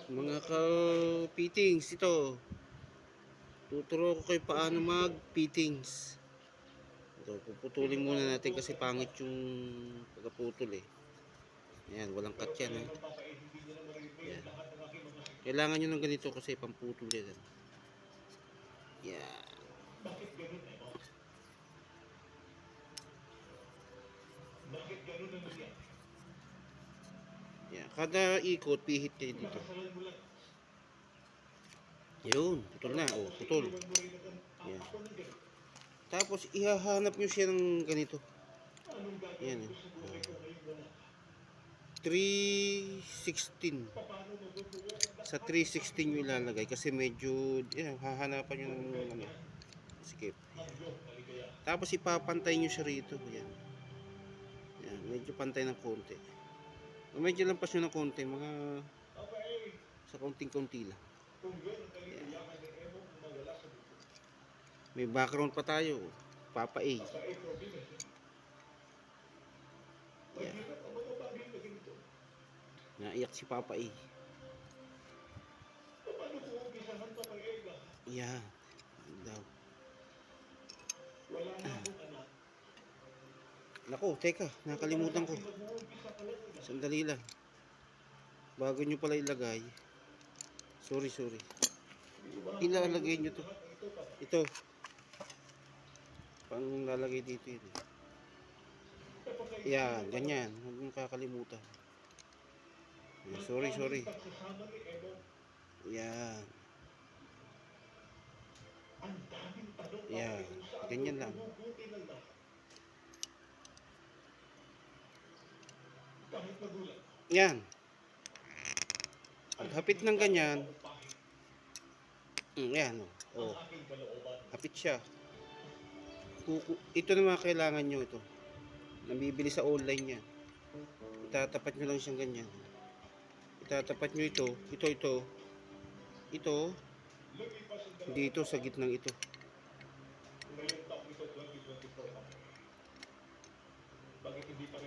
Mga ka-fittings, ito. Tuturo ko kayo paano mag-fittings. Ito, puputulin muna natin kasi pangit yung pagkaputol eh. Ayan, walang cut yan eh. Ayan. Kailangan nyo ng ganito kasi pamputol yan. Ayan. Bakit ganun ang nangyari? Ayan. Kada ikot, pihit kayo dito. Yun, putol na. O, putol. Ayan. Tapos, ihahanap nyo siya ng ganito. Ayan. 316. Sa 316 nyo ilalagay kasi medyo, yan, hahanapan nyo ng ano, skip. Tapos, ipapantay nyo siya rito. Ayan. Ayan, medyo pantay ng konti. Medyo lampas nyo ng konti, mga sa konting-konti lang. Ayan. May background pa tayo. Papa A. Ayan. Naiyak si Papa A. Ayan. Daw. Naku, teka, nakalimutan ko. Sandali lang. Bago nyo pala ilagay. Sorry. Ilalagay nyo to. Ito. Pang lalagay dito yun. Yan, ganyan. Huwag mong kakalimutan. Sorry. Yan. Yan. Ganyan lang. Yan. Paghapit ng ganyan. Yan. Oh. Hapit siya. Ito naman kailangan nyo ito. Nabibili sa online yan. Itatapat nyo lang siyang ganyan. Itatapat nyo ito. Ito. Dito sa gitnang ito.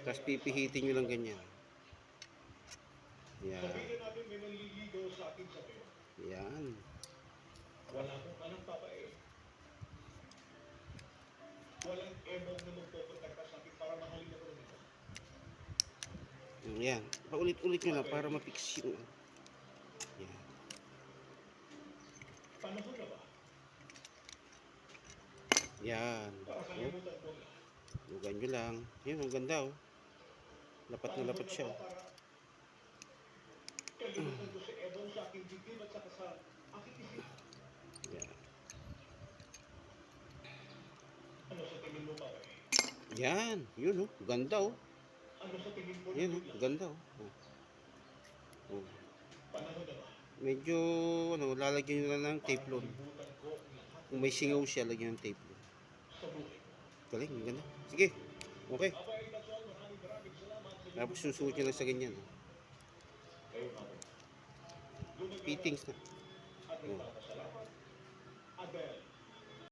Tapos pipihitin nyo lang ganyan. Yan. Yan. Wala akong alam papa eh. Walang emong na magpoprotekta sa akin para mahalin ako nito. Yan. Paulit-ulit nyo lang para ma-fix yung. Yan. Panahon na ba? Yan. Lugan nyo lang. Yan, ang ganda oh. Lapat na lapat siya. Kalimutan ko si Ebon sa aking bibig at saka sa aking isip. Yan. Ano sa tingin mo pa eh? Yan. Yun oh. Ganda oh. Ano sa tingin mo? Yan oh. Ganda oh. Oh. Panahon na ba? Medyo lalagyan nyo lang ng tape-lon. Kung may singaw siya, lagyan ng tape-lon. Galing, ganda. Sige. Okay. Tapos susuot nyo lang sa ganyan. Fittings na. At nagpapasalamat. Abel.